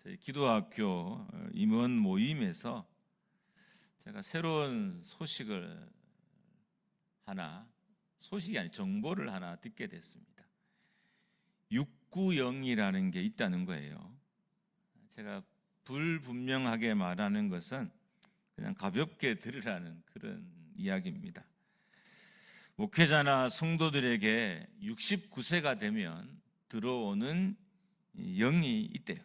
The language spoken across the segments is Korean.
저희 기도학교 임원 모임에서 제가 새로운 소식이 아니 정보를 하나 듣게 됐습니다. 690이라는 게 있다는 거예요. 제가 불분명하게 말하는 것은 그냥 가볍게 들으라는 그런 이야기입니다. 목회자나 성도들에게 69세가 되면 들어오는 영이 있대요.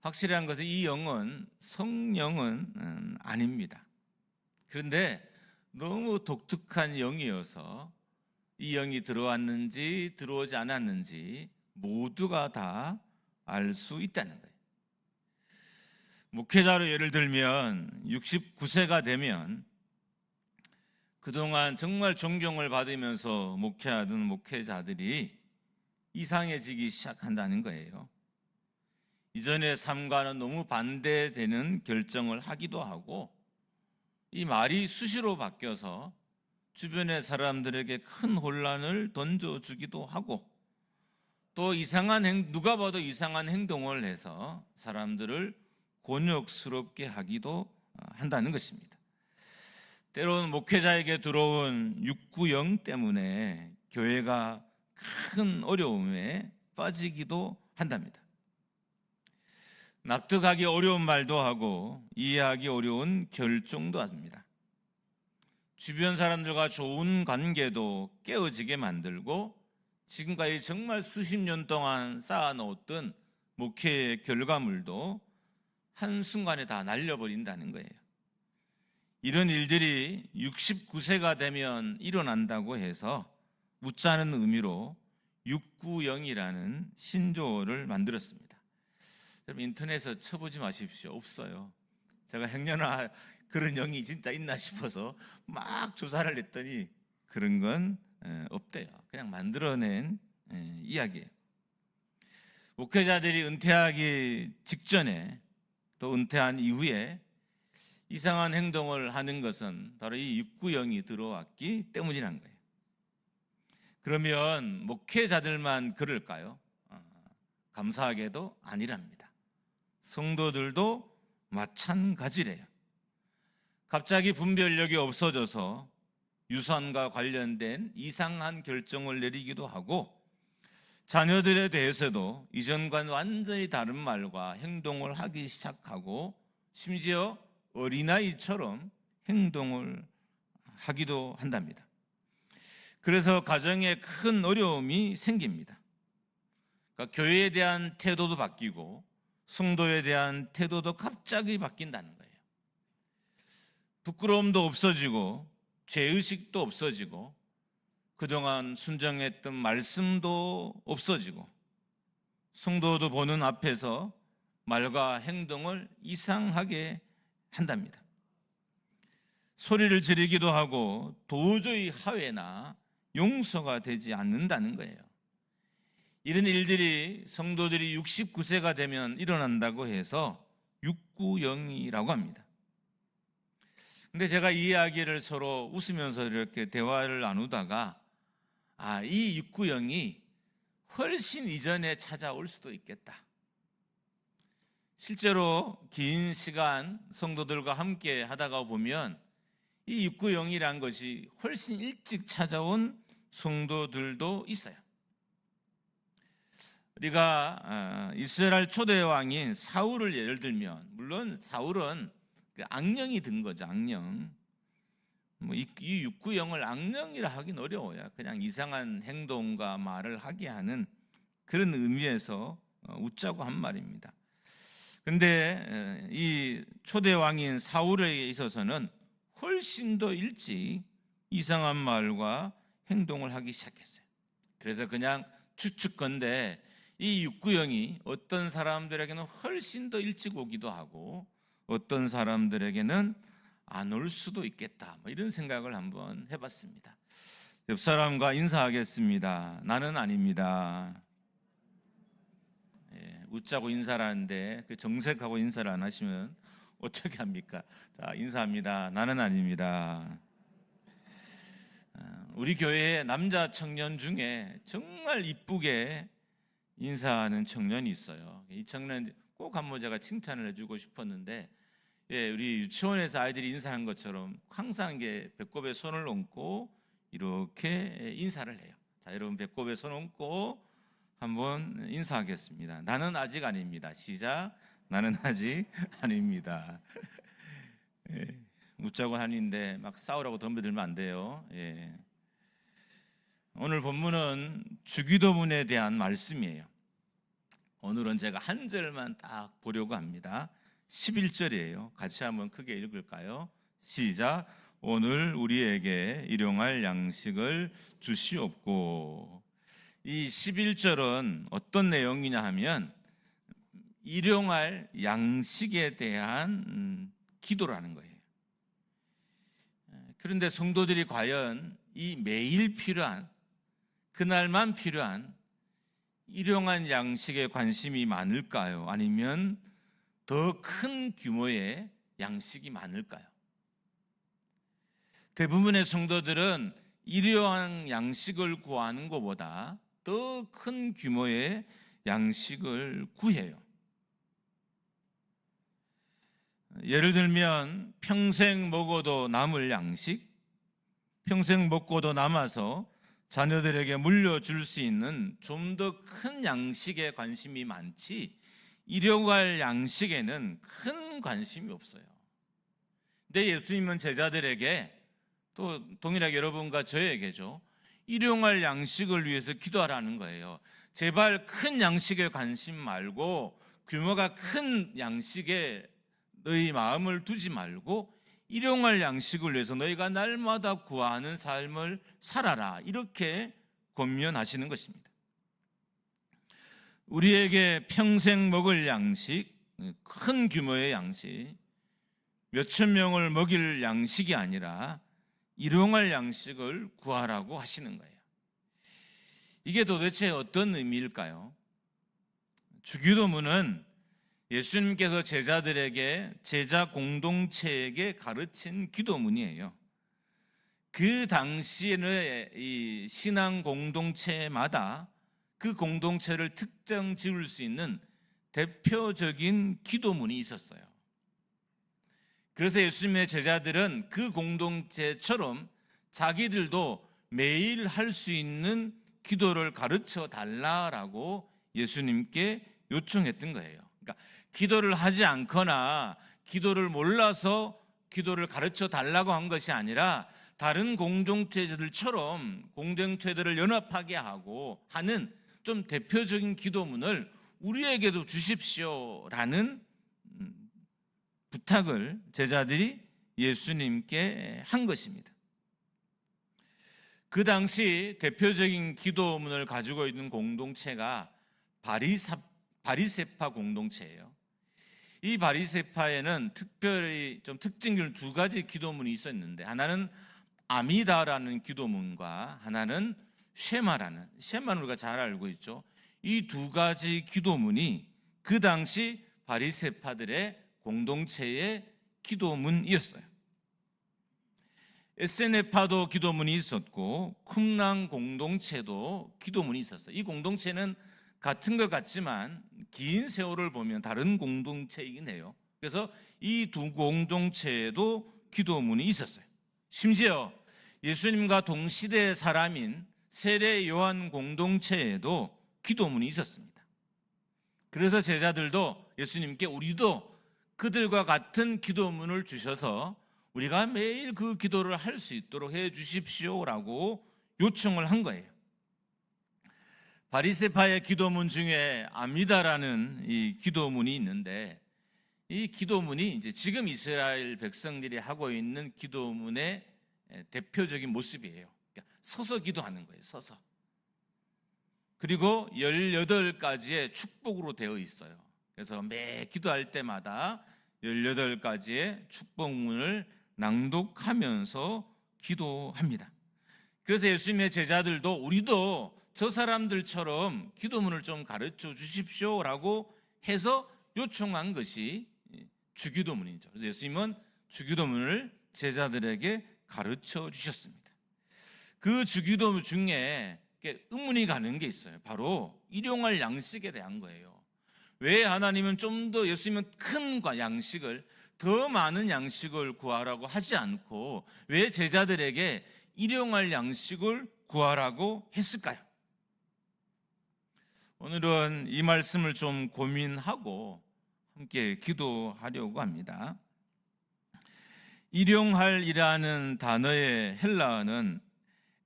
확실한 것은 이 영은 성령은 아닙니다. 그런데 너무 독특한 영이어서 이 영이 들어왔는지 들어오지 않았는지 모두가 다 알 수 있다는 거예요. 목회자로 예를 들면 69세가 되면 그동안 정말 존경을 받으면서 목회하던 목회자들이 이상해지기 시작한다는 거예요. 이전의 삶과는 너무 반대되는 결정을 하기도 하고, 이 말이 수시로 바뀌어서 주변의 사람들에게 큰 혼란을 던져주기도 하고, 또 누가 봐도 이상한 행동을 해서 사람들을 곤욕스럽게 하기도 한다는 것입니다. 때로는 목회자에게 들어온 690 때문에 교회가 큰 어려움에 빠지기도 한답니다. 납득하기 어려운 말도 하고 이해하기 어려운 결정도 합니다. 주변 사람들과 좋은 관계도 깨어지게 만들고, 지금까지 정말 수십 년 동안 쌓아놓았던 목회의 결과물도 한순간에 다 날려버린다는 거예요. 이런 일들이 69세가 되면 일어난다고 해서 웃자는 의미로 690이라는 신조어를 만들었습니다. 여러분, 인터넷에서 쳐보지 마십시오. 없어요. 제가 행여나 그런 영이 진짜 있나 싶어서 막 조사를 했더니 그런 건 없대요. 그냥 만들어낸 이야기예요. 목회자들이 은퇴하기 직전에 또 은퇴한 이후에 이상한 행동을 하는 것은 바로 이 690이 들어왔기 때문이란 거예요. 그러면 목회자들만 그럴까요? 감사하게도 아니랍니다. 성도들도 마찬가지래요. 갑자기 분별력이 없어져서 유산과 관련된 이상한 결정을 내리기도 하고, 자녀들에 대해서도 이전과는 완전히 다른 말과 행동을 하기 시작하고, 심지어 어린아이처럼 행동을 하기도 한답니다. 그래서 가정에 큰 어려움이 생깁니다. 그러니까 교회에 대한 태도도 바뀌고 성도에 대한 태도도 갑자기 바뀐다는 거예요. 부끄러움도 없어지고 죄의식도 없어지고 그동안 순정했던 말씀도 없어지고, 성도도 보는 앞에서 말과 행동을 이상하게 한답니다. 소리를 지르기도 하고 도저히 화해나 용서가 되지 않는다는 거예요. 이런 일들이 성도들이 69세가 되면 일어난다고 해서 690이라고 합니다. 근데 제가 이 이야기를 서로 웃으면서 이렇게 대화를 나누다가 이 690이 훨씬 이전에 찾아올 수도 있겠다. 실제로 긴 시간 성도들과 함께 하다가 보면 이 690이란 것이 훨씬 일찍 찾아온 성도들도 있어요. 우리가 이스라엘 초대 왕인 사울을 예를 들면, 물론 사울은 악령이 든 거죠. 악령. 이 690을 악령이라 하긴 어려워요. 그냥 이상한 행동과 말을 하게 하는 그런 의미에서 웃자고 한 말입니다. 그런데 이 초대 왕인 사울에 있어서는 훨씬 더 일찍 이상한 말과 행동을 하기 시작했어요. 그래서 그냥 추측컨대 이 690이 어떤 사람들에게는 훨씬 더 일찍 오기도 하고 어떤 사람들에게는 안 올 수도 있겠다, 이런 생각을 한번 해봤습니다. 옆 사람과 인사하겠습니다. 나는 아닙니다. 웃자고 인사를 하는데 그 정색하고 인사를 안 하시면 어떻게 합니까? 자, 인사합니다. 나는 아닙니다. 우리 교회에 남자 청년 중에 정말 이쁘게 인사하는 청년이 있어요. 이 청년 꼭 한번 제가 칭찬을 해주고 싶었는데, 우리 유치원에서 아이들이 인사한 것처럼 항상 이게 배꼽에 손을 얹고 이렇게 인사를 해요. 자, 여러분 배꼽에 손 얹고 한번 인사하겠습니다. 나는 아직 아닙니다. 시작. 나는 아직 아닙니다. 웃자고 하는데 막 싸우라고 덤벼들면 안 돼요. 오늘 본문은 주기도문에 대한 말씀이에요. 오늘은 제가 한 절만 딱 보려고 합니다. 11절이에요. 같이 한번 크게 읽을까요? 시작. 오늘 우리에게 일용할 양식을 주시옵고. 이 11절은 어떤 내용이냐 하면 일용할 양식에 대한 기도라는 거예요. 그런데 성도들이 과연 이 매일 필요한, 그날만 필요한 일용한 양식에 관심이 많을까요? 아니면 더 큰 규모의 양식이 많을까요? 대부분의 성도들은 일용한 양식을 구하는 것보다 더 큰 규모의 양식을 구해요. 예를 들면 평생 먹어도 남을 양식, 평생 먹고도 남아서 자녀들에게 물려줄 수 있는 좀 더 큰 양식에 관심이 많지, 일용할 양식에는 큰 관심이 없어요. 근데 예수님은 제자들에게, 또 동일하게 여러분과 저에게죠, 일용할 양식을 위해서 기도하라는 거예요. 제발 큰 양식에 관심 말고 규모가 큰 양식에 너희 마음을 두지 말고 일용할 양식을 위해서 너희가 날마다 구하는 삶을 살아라, 이렇게 권면하시는 것입니다. 우리에게 평생 먹을 양식, 큰 규모의 양식, 몇천 명을 먹일 양식이 아니라 일용할 양식을 구하라고 하시는 거예요. 이게 도대체 어떤 의미일까요? 주기도문은 예수님께서 제자들에게, 제자 공동체에게 가르친 기도문이에요. 그 당시에는 이 신앙 공동체마다 그 공동체를 특정 지을 수 있는 대표적인 기도문이 있었어요. 그래서 예수님의 제자들은 그 공동체처럼 자기들도 매일 할 수 있는 기도를 가르쳐 달라라고 예수님께 요청했던 거예요. 그러니까 기도를 하지 않거나 기도를 몰라서 기도를 가르쳐 달라고 한 것이 아니라 다른 공동체들처럼 공동체들을 연합하게 하고 하는 좀 대표적인 기도문을 우리에게도 주십시오라는 부탁을 제자들이 예수님께 한 것입니다. 그 당시 대표적인 기도문을 가지고 있는 공동체가 바리새파 공동체예요. 이 바리새파에는 특별히 좀 특징적인 두 가지 기도문이 있었는데, 하나는 아미다라는 기도문과 하나는 쉐마라는, 쉐마는 우리가 잘 알고 있죠. 이 두 가지 기도문이 그 당시 바리새파들의 공동체의 기도문이었어요. 에세네파도 기도문이 있었고 쿰랑 공동체도 기도문이 있었어요. 이 공동체는 같은 것 같지만 긴 세월을 보면 다른 공동체이긴 해요. 그래서 이 두 공동체에도 기도문이 있었어요. 심지어 예수님과 동시대 사람인 세례 요한 공동체에도 기도문이 있었습니다. 그래서 제자들도 예수님께 우리도 그들과 같은 기도문을 주셔서 우리가 매일 그 기도를 할 수 있도록 해 주십시오라고 요청을 한 거예요. 바리새파의 기도문 중에 아미다라는 이 기도문이 있는데, 이 기도문이 이제 지금 이스라엘 백성들이 하고 있는 기도문의 대표적인 모습이에요. 그러니까 서서 기도하는 거예요. 서서. 그리고 18가지의 축복으로 되어 있어요. 그래서 매 기도할 때마다 18가지의 축복문을 낭독하면서 기도합니다. 그래서 예수님의 제자들도 우리도 저 사람들처럼 기도문을 좀 가르쳐 주십시오라고 해서 요청한 것이 주기도문이죠. 그래서 예수님은 주기도문을 제자들에게 가르쳐 주셨습니다. 그 주기도문 중에 의문이 가는 게 있어요. 바로 일용할 양식에 대한 거예요. 왜 하나님은 좀 더 예수님은 큰 양식을, 더 많은 양식을 구하라고 하지 않고 왜 제자들에게 일용할 양식을 구하라고 했을까요? 오늘은 이 말씀을 좀 고민하고 함께 기도하려고 합니다. 일용할이라는 단어의 헬라어는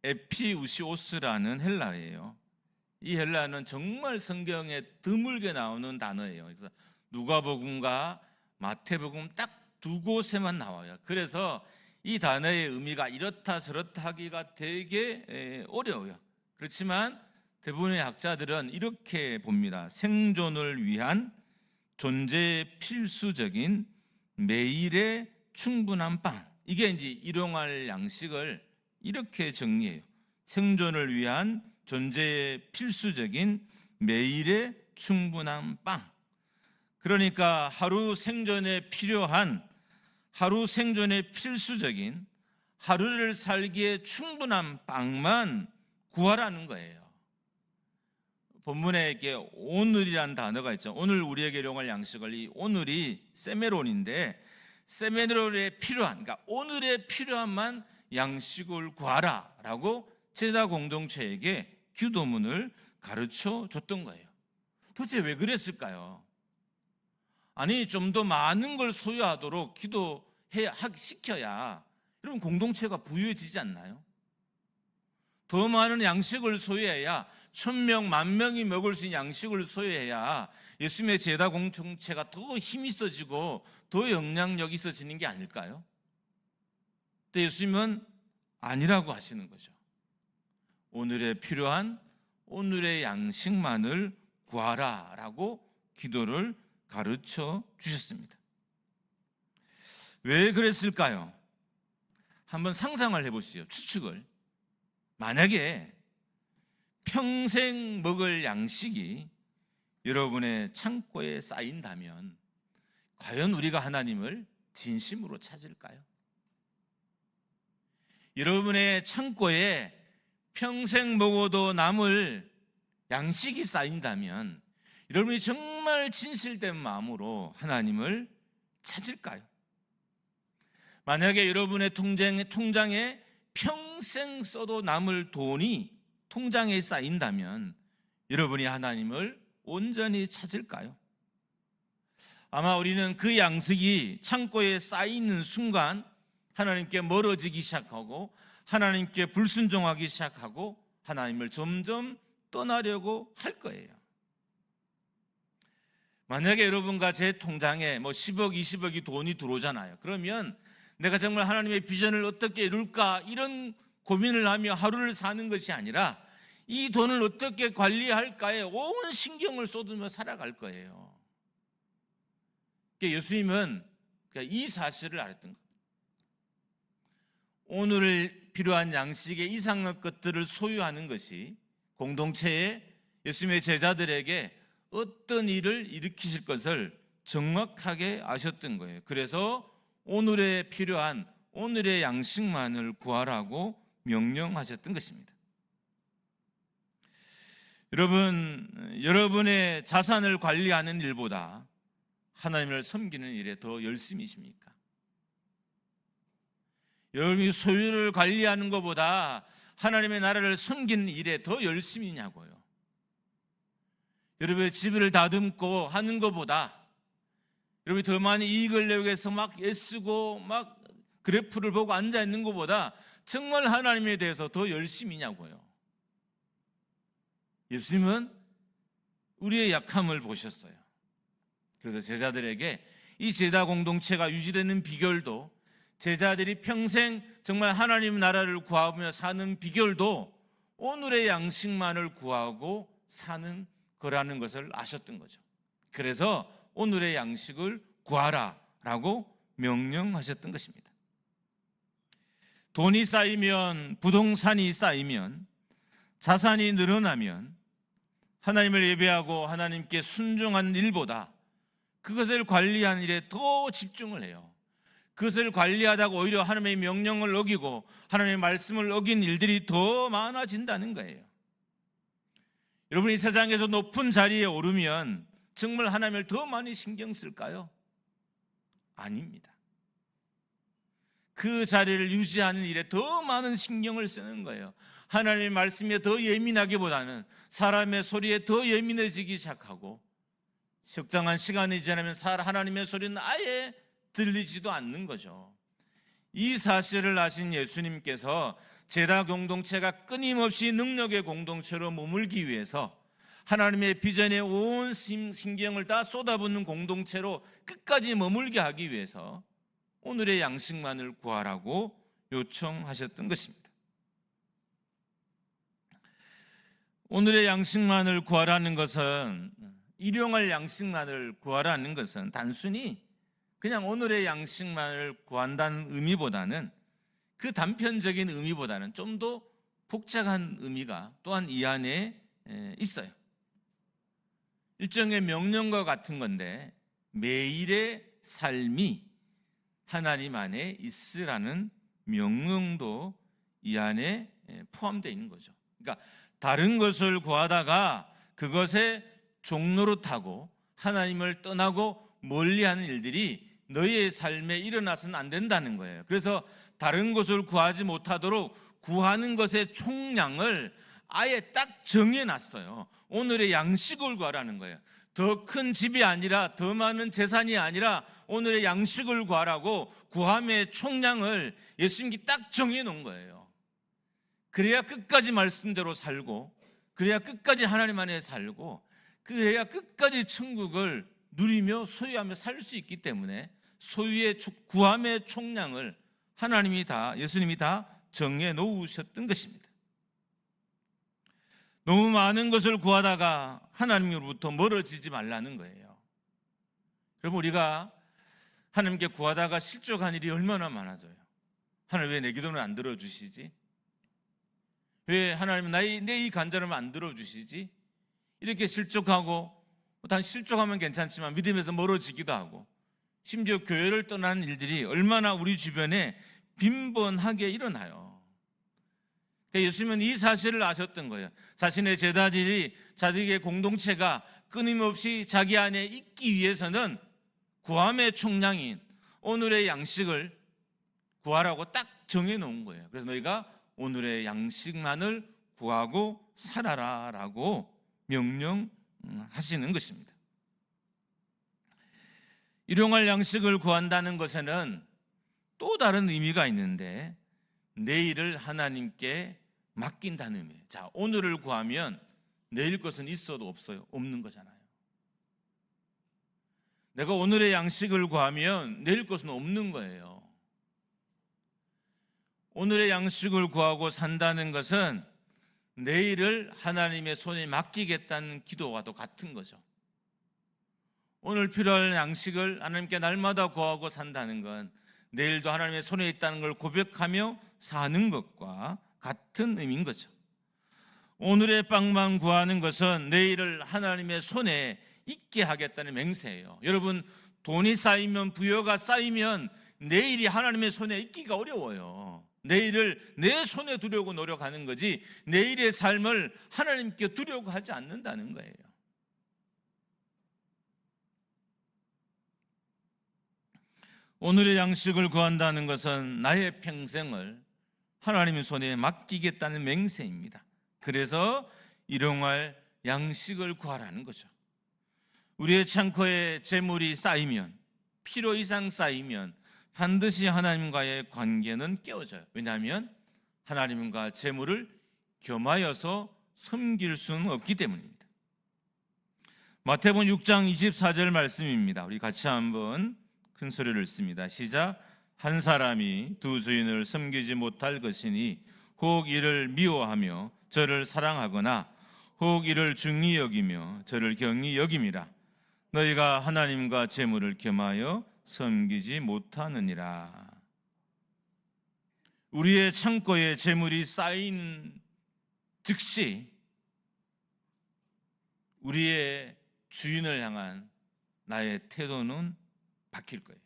에피우시오스라는 헬라어예요. 이 헬라어는 정말 성경에 드물게 나오는 단어예요. 그래서 누가복음과 마태복음 딱 두 곳에만 나와요. 그래서 이 단어의 의미가 이렇다 저렇다 하기가 되게 어려워요. 그렇지만 대부분의 학자들은 이렇게 봅니다. 생존을 위한 존재의 필수적인 매일의 충분한 빵. 이게 이제 일용할 양식을 이렇게 정리해요. 생존을 위한 존재의 필수적인 매일의 충분한 빵. 그러니까 하루 생존에 필수적인 하루를 살기에 충분한 빵만 구하라는 거예요. 본문에 이렇게 오늘이라는 단어가 있죠. 오늘 우리에게 일용할 양식을, 이 오늘이 세메론인데, 세메론에 필요한, 그러니까 오늘에 필요한만 양식을 구하라라고 제자 공동체에게 기도문을 가르쳐 줬던 거예요. 도대체 왜 그랬을까요? 아니, 좀 더 많은 걸 소유하도록 시켜야 여러분 공동체가 부유해지지 않나요? 더 많은 양식을 소유해야 1000명, 10,000명이 먹을 수 있는 양식을 소유해야 예수님의 제자 공동체가 더 힘이 있어지고 더 영향력이 있어지는 게 아닐까요? 근데 예수님은 아니라고 하시는 거죠. 오늘에 필요한 오늘의 양식만을 구하라라고 기도를 가르쳐 주셨습니다. 왜 그랬을까요? 한번 상상을 해보시죠. 추측을. 만약에 평생 먹을 양식이 여러분의 창고에 쌓인다면 과연 우리가 하나님을 진심으로 찾을까요? 여러분의 창고에 평생 먹어도 남을 양식이 쌓인다면 여러분이 정말 진실된 마음으로 하나님을 찾을까요? 만약에 여러분의 통장에 평생 써도 남을 돈이 통장에 쌓인다면 여러분이 하나님을 온전히 찾을까요? 아마 우리는 그 양식이 창고에 쌓이는 순간 하나님께 멀어지기 시작하고 하나님께 불순종하기 시작하고 하나님을 점점 떠나려고 할 거예요. 만약에 여러분과 제 통장에 10억, 20억이 돈이 들어오잖아요. 그러면 내가 정말 하나님의 비전을 어떻게 이룰까 이런 고민을 하며 하루를 사는 것이 아니라 이 돈을 어떻게 관리할까에 온 신경을 쏟으며 살아갈 거예요. 예수님은 이 사실을 알았던 거예요. 오늘 필요한 양식의 이상의 것들을 소유하는 것이 공동체에 예수님의 제자들에게 어떤 일을 일으키실 것을 정확하게 아셨던 거예요. 그래서 오늘에 필요한 오늘의 양식만을 구하라고 명령하셨던 것입니다. 여러분의 자산을 관리하는 일보다 하나님을 섬기는 일에 더 열심이십니까? 여러분이 소유를 관리하는 것보다 하나님의 나라를 섬기는 일에 더 열심이냐고요. 여러분의 집을 다듬고 하는 것보다 여러분이 더 많이 이익을 내기 위해서 막 애쓰고 막 그래프를 보고 앉아있는 것보다 정말 하나님에 대해서 더 열심이냐고요. 예수님은 우리의 약함을 보셨어요. 그래서 제자들에게 이 제자 공동체가 유지되는 비결도, 제자들이 평생 정말 하나님 나라를 구하며 사는 비결도 오늘의 양식만을 구하고 사는 거라는 것을 아셨던 거죠. 그래서 오늘의 양식을 구하라라고 명령하셨던 것입니다. 돈이 쌓이면, 부동산이 쌓이면, 자산이 늘어나면 하나님을 예배하고 하나님께 순종하는 일보다 그것을 관리하는 일에 더 집중을 해요. 그것을 관리하다가 오히려 하나님의 명령을 어기고 하나님의 말씀을 어긴 일들이 더 많아진다는 거예요. 여러분이 세상에서 높은 자리에 오르면 정말 하나님을 더 많이 신경 쓸까요? 아닙니다. 그 자리를 유지하는 일에 더 많은 신경을 쓰는 거예요. 하나님의 말씀에 더 예민하기보다는 사람의 소리에 더 예민해지기 시작하고, 적당한 시간이 지나면 하나님의 소리는 아예 들리지도 않는 거죠. 이 사실을 아신 예수님께서 제자 공동체가 끊임없이 능력의 공동체로 머물기 위해서 하나님의 비전에 온 신경을 다 쏟아붓는 공동체로 끝까지 머물게 하기 위해서 오늘의 양식만을 구하라고 요청하셨던 것입니다. 오늘의 양식만을 구하라는 것은, 일용할 양식만을 구하라는 것은 단순히 그냥 오늘의 양식만을 구한다는 의미보다는, 그 단편적인 의미보다는 좀 더 복잡한 의미가 또한 이 안에 있어요. 일종의 명령과 같은 건데, 매일의 삶이 하나님 안에 있으라는 명령도 이 안에 포함되어 있는 거죠. 그러니까 다른 것을 구하다가 그것에 종노릇하고 하나님을 떠나고 멀리하는 일들이 너희의 삶에 일어나서는 안 된다는 거예요. 그래서 다른 것을 구하지 못하도록 구하는 것의 총량을 아예 딱 정해놨어요. 오늘의 양식을 구하라는 거예요. 더 큰 집이 아니라, 더 많은 재산이 아니라 오늘의 양식을 구하라고 구함의 총량을 예수님이 딱 정해놓은 거예요. 그래야 끝까지 말씀대로 살고, 그래야 끝까지 하나님 안에 살고, 그래야 끝까지 천국을 누리며 소유하며 살 수 있기 때문에 소유의 구함의 총량을 예수님이 다 정해 놓으셨던 것입니다. 너무 많은 것을 구하다가 하나님으로부터 멀어지지 말라는 거예요. 여러분, 우리가 하나님께 구하다가 실족한 일이 얼마나 많아져요. 하나님, 왜 내 기도는 안 들어주시지? 왜 하나님은 내 이 간절함을 안 들어주시지? 이렇게 실족하고, 단 실족하면 괜찮지만 믿음에서 멀어지기도 하고, 심지어 교회를 떠나는 일들이 얼마나 우리 주변에 빈번하게 일어나요. 예수님은 이 사실을 아셨던 거예요. 자신의 제자들이, 자기의 공동체가 끊임없이 자기 안에 있기 위해서는 구함의 총량인 오늘의 양식을 구하라고 딱 정해놓은 거예요. 그래서 너희가 오늘의 양식만을 구하고 살아라 라고 명령하시는 것입니다. 일용할 양식을 구한다는 것에는 또 다른 의미가 있는데, 내일을 하나님께 맡긴다는 의미예요. 자, 오늘을 구하면 내일 것은 있어도 없어요. 없는 거잖아요. 내가 오늘의 양식을 구하면 내일 것은 없는 거예요. 오늘의 양식을 구하고 산다는 것은 내일을 하나님의 손에 맡기겠다는 기도와도 같은 거죠. 오늘 필요한 양식을 하나님께 날마다 구하고 산다는 건 내일도 하나님의 손에 있다는 걸 고백하며 사는 것과 같은 의미인 거죠. 오늘의 빵만 구하는 것은 내일을 하나님의 손에 있게 하겠다는 맹세예요. 여러분, 돈이 쌓이면, 부여가 쌓이면 내일이 하나님의 손에 있기가 어려워요. 내일을 내 손에 두려고 노력하는 거지, 내일의 삶을 하나님께 두려고 하지 않는다는 거예요. 오늘의 양식을 구한다는 것은 나의 평생을 하나님의 손에 맡기겠다는 맹세입니다. 그래서 일용할 양식을 구하라는 거죠. 우리의 창고에 재물이 쌓이면, 필요 이상 쌓이면 반드시 하나님과의 관계는 깨어져요. 왜냐하면 하나님과 재물을 겸하여서 섬길 수는 없기 때문입니다. 마태복음 6장 24절 말씀입니다. 우리 같이 한번 큰 소리를 읽습니다. 시작. 한 사람이 두 주인을 섬기지 못할 것이니 혹 이를 미워하며 저를 사랑하거나 혹 이를 중히 여기며 저를 경히 여김이라. 너희가 하나님과 재물을 겸하여 섬기지 못하느니라. 우리의 창고에 재물이 쌓인 즉시 우리의 주인을 향한 나의 태도는 바뀔 거예요.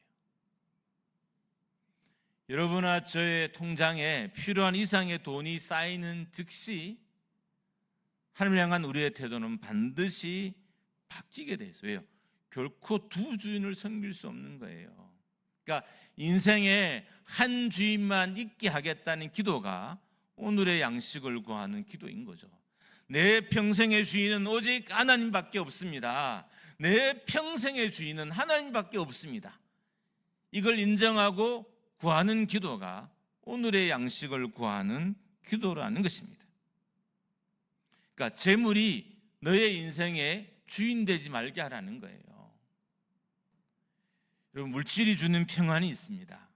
여러분과 저의 통장에 필요한 이상의 돈이 쌓이는 즉시 하나님을 향한 우리의 태도는 반드시 바뀌게 돼 있어요. 왜요? 결코 두 주인을 섬길 수 없는 거예요. 그러니까 인생에 한 주인만 있게 하겠다는 기도가 오늘의 양식을 구하는 기도인 거죠. 내 평생의 주인은 오직 하나님밖에 없습니다. 내 평생의 주인은 하나님밖에 없습니다. 이걸 인정하고 구하는 기도가 오늘의 양식을 구하는 기도라는 것입니다. 그러니까 재물이 너의 인생의 주인 되지 말게 하라는 거예요. 여러분, 물질이 주는 평안이 있습니다.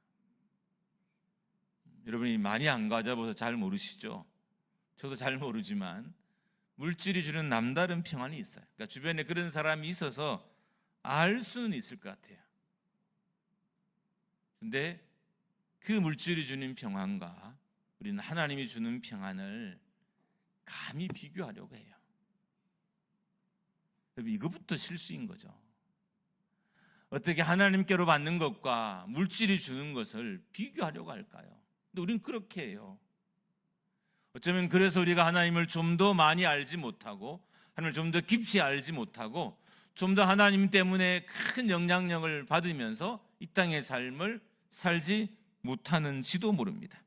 여러분이 많이 안 가져봐서 잘 모르시죠? 저도 잘 모르지만 물질이 주는 남다른 평안이 있어요. 그러니까 주변에 그런 사람이 있어서 알 수는 있을 것 같아요. 근데 그 물질이 주는 평안과 우리는 하나님이 주는 평안을 감히 비교하려고 해요. 여러분, 이것부터 실수인 거죠. 어떻게 하나님께로 받는 것과 물질이 주는 것을 비교하려고 할까요? 근데 우리는 그렇게 해요. 어쩌면 그래서 우리가 하나님을 좀 더 많이 알지 못하고, 하나님을 좀 더 깊이 알지 못하고, 좀 더 하나님 때문에 큰 영향력을 받으면서 이 땅의 삶을 살지 못하는지도 모릅니다.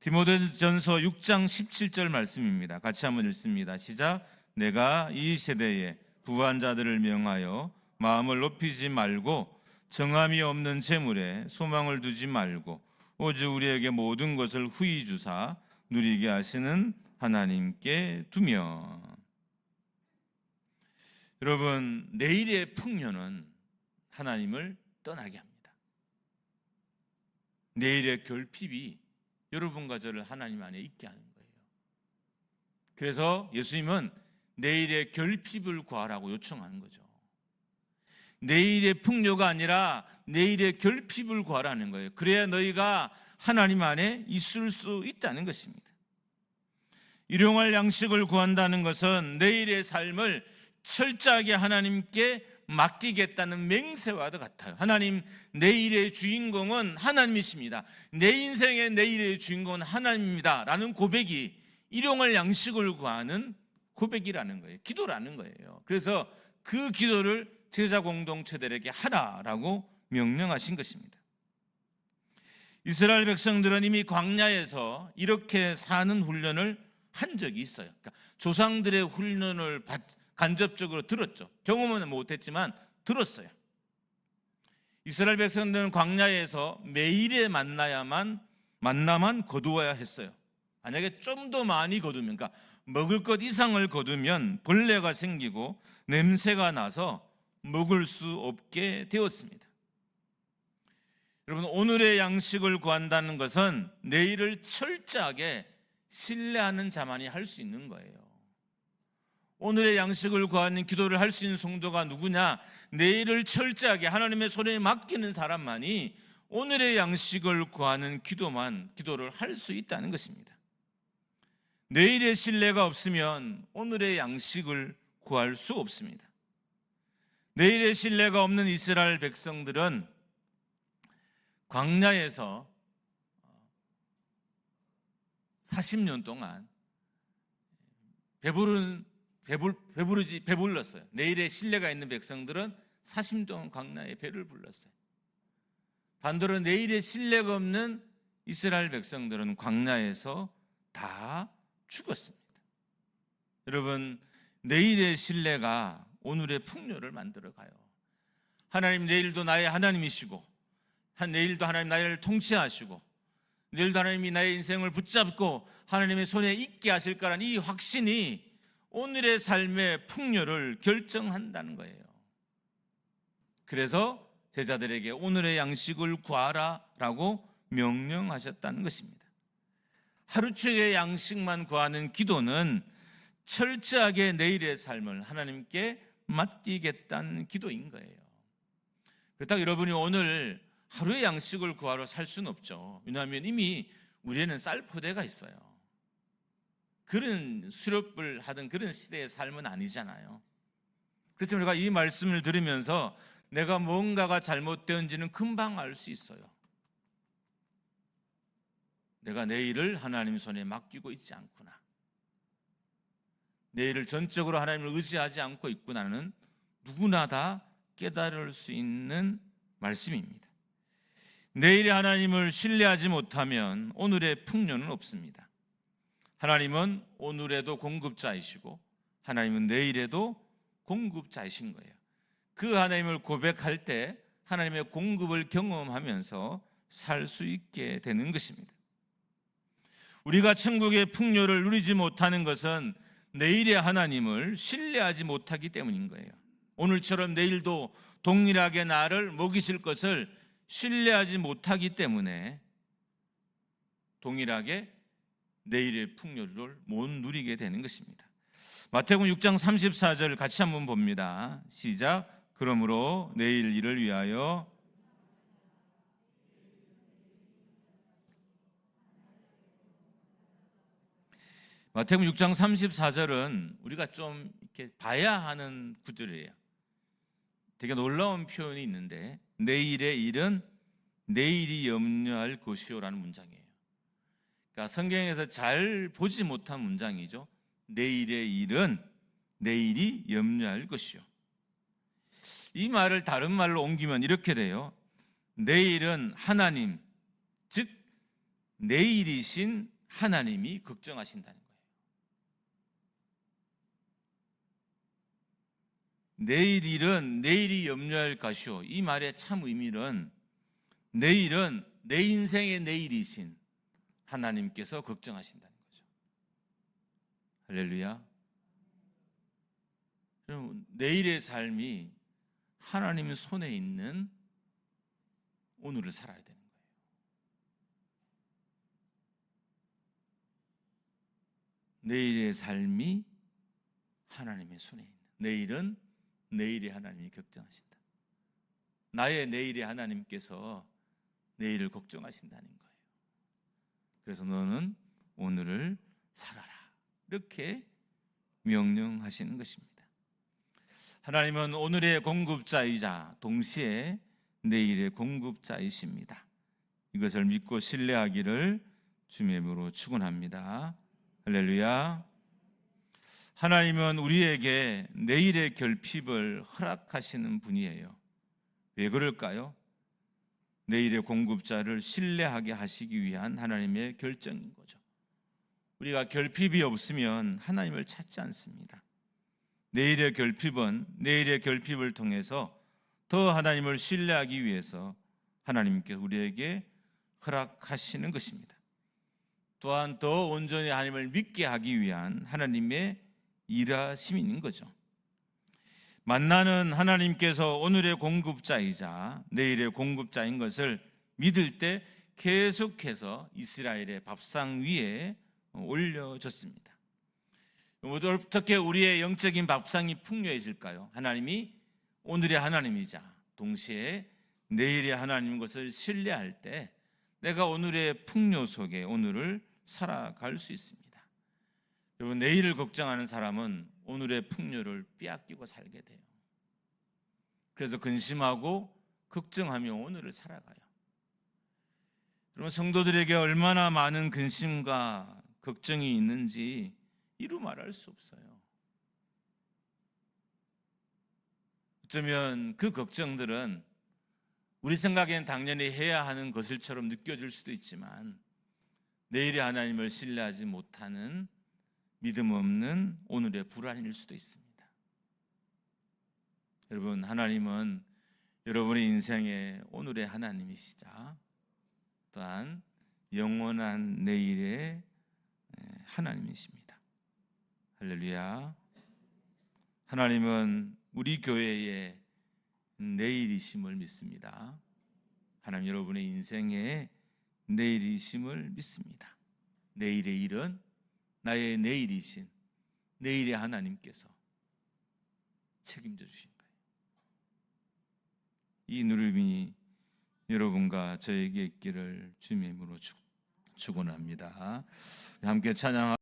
디모데전서 6장 17절 말씀입니다. 같이 한번 읽습니다. 시작. 내가 이 세대에 부한 자들을 명하여 마음을 높이지 말고 정함이 없는 재물에 소망을 두지 말고 오직 우리에게 모든 것을 후히 주사 누리게 하시는 하나님께 두며. 여러분, 내일의 풍요는 하나님을 떠나게 합니다. 내일의 결핍이 여러분과 저를 하나님 안에 있게 하는 거예요. 그래서 예수님은 내일의 결핍을 구하라고 요청하는 거죠. 내일의 풍요가 아니라 내일의 결핍을 구하라는 거예요. 그래야 너희가 하나님 안에 있을 수 있다는 것입니다. 일용할 양식을 구한다는 것은 내일의 삶을 철저하게 하나님께 맡기겠다는 맹세와도 같아요. 하나님, 내일의 주인공은 하나님이십니다. 내 인생의 내일의 주인공은 하나님입니다 라는 고백이 일용할 양식을 구하는 고백이라는 거예요. 기도라는 거예요. 그래서 그 기도를 제자 공동체들에게 하라라고 명령하신 것입니다. 이스라엘 백성들은 이미 광야에서 이렇게 사는 훈련을 한 적이 있어요. 그러니까 조상들의 훈련을 간접적으로 들었죠. 경험은 못했지만 들었어요. 이스라엘 백성들은 광야에서 매일의 만나만 거두어야 했어요. 만약에 좀 더 많이 거두면, 그러니까 먹을 것 이상을 거두면 벌레가 생기고 냄새가 나서 먹을 수 없게 되었습니다. 여러분, 오늘의 양식을 구한다는 것은 내일을 철저하게 신뢰하는 자만이 할 수 있는 거예요. 오늘의 양식을 구하는 기도를 할 수 있는 성도가 누구냐? 내일을 철저하게 하나님의 손에 맡기는 사람만이 오늘의 양식을 구하는 기도를 할 수 있다는 것입니다. 내일의 신뢰가 없으면 오늘의 양식을 구할 수 없습니다. 내일의 신뢰가 없는 이스라엘 백성들은 광야에서 40년 동안 배불렀어요. 내일의 신뢰가 있는 백성들은 40년 동안 광야에 배를 불렀어요. 반대로 내일의 신뢰가 없는 이스라엘 백성들은 광야에서 다 죽었습니다. 여러분, 내일의 신뢰가 오늘의 풍요를 만들어가요. 하나님, 내일도 나의 하나님이시고, 내일도 하나님 나를 통치하시고, 내일도 하나님이 나의 인생을 붙잡고 하나님의 손에 있게 하실 거라는 이 확신이 오늘의 삶의 풍요를 결정한다는 거예요. 그래서 제자들에게 오늘의 양식을 구하라 라고 명령하셨다는 것입니다. 하루치의 양식만 구하는 기도는 철저하게 내일의 삶을 하나님께 맡기겠다는 기도인 거예요. 그렇다고 여러분이 오늘 하루의 양식을 구하러 살 수는 없죠. 왜냐하면 이미 우리에는 쌀포대가 있어요. 그런 수렵을 하던 그런 시대의 삶은 아니잖아요. 그렇지만 우리가 이 말씀을 들으면서 내가 뭔가가 잘못되었는지는 금방 알 수 있어요. 내가 내일을 하나님 손에 맡기고 있지 않구나. 내일을 전적으로 하나님을 의지하지 않고 있구나는 누구나 다 깨달을 수 있는 말씀입니다. 내일의 하나님을 신뢰하지 못하면 오늘의 풍요는 없습니다. 하나님은 오늘에도 공급자이시고 하나님은 내일에도 공급자이신 거예요. 그 하나님을 고백할 때 하나님의 공급을 경험하면서 살 수 있게 되는 것입니다. 우리가 천국의 풍요를 누리지 못하는 것은 내일의 하나님을 신뢰하지 못하기 때문인 거예요. 오늘처럼 내일도 동일하게 나를 먹이실 것을 신뢰하지 못하기 때문에 동일하게 내일의 풍요를 못 누리게 되는 것입니다. 마태복음 6장 34절 같이 한번 봅니다. 시작. 그러므로 내일 일을 위하여 마태복음 6장 34절은 우리가 좀 이렇게 봐야 하는 구절이에요. 되게 놀라운 표현이 있는데 내일의 일은 내일이 염려할 것이요라는 문장이에요. 그러니까 성경에서 잘 보지 못한 문장이죠. 내일의 일은 내일이 염려할 것이요. 이 말을 다른 말로 옮기면 이렇게 돼요. 내일은 하나님, 즉 내일이신 하나님이 걱정하신다는 거예요. 내일 일은 내일이 염려할 것이요. 이 말의 참 의미는 내일은 내 인생의 내일이신 하나님께서 걱정하신다는 거죠. 할렐루야. 여러분, 내일의 삶이 하나님 손에 있는 오늘을 살아야 되는 거예요. 내일의 삶이 하나님의 손에 있는, 내일은 내일의 하나님이 걱정하신다. 나의 내일의 하나님께서 내일을 걱정하신다는 거예요. 그래서 너는 오늘을 살아라, 이렇게 명령하시는 것입니다. 하나님은 오늘의 공급자이자 동시에 내일의 공급자이십니다. 이것을 믿고 신뢰하기를 주님의 이름으로 축원합니다. 할렐루야. 하나님은 우리에게 내일의 결핍을 허락하시는 분이에요. 왜 그럴까요? 내일의 공급자를 신뢰하게 하시기 위한 하나님의 결정인 거죠. 우리가 결핍이 없으면 하나님을 찾지 않습니다. 내일의 결핍을 통해서 더 하나님을 신뢰하기 위해서 하나님께서 우리에게 허락하시는 것입니다. 또한 더 온전히 하나님을 믿게 하기 위한 하나님의 일하심이 있는 거죠. 만나는 하나님께서 오늘의 공급자이자 내일의 공급자인 것을 믿을 때 계속해서 이스라엘의 밥상 위에 올려졌습니다. 어떻게 우리의 영적인 밥상이 풍요해질까요? 하나님이 오늘의 하나님이자 동시에 내일의 하나님인 것을 신뢰할 때 내가 오늘의 풍요 속에 오늘을 살아갈 수 있습니다. 여러분, 내일을 걱정하는 사람은 오늘의 풍요를 빼앗기고 살게 돼요. 그래서 근심하고 걱정하며 오늘을 살아가요. 여러분, 성도들에게 얼마나 많은 근심과 걱정이 있는지 이루 말할 수 없어요. 어쩌면 그 걱정들은 우리 생각엔 당연히 해야 하는 것일처럼 느껴질 수도 있지만 내일의 하나님을 신뢰하지 못하는 믿음 없는 오늘의 불안일 수도 있습니다. 여러분, 하나님은 여러분의 인생의 오늘의 하나님이시자 또한 영원한 내일의 하나님이십니다. 할렐루야. 하나님은 우리 교회의 내일이심을 믿습니다. 하나님, 여러분의 인생의 내일이심을 믿습니다. 내일의 일은 나의 내일이신 내일의 하나님께서 책임져 주신 거예요. 이 누름이 여러분과 저에게 있기를 주님의 이름으로 축원합니다. 함께 찬양.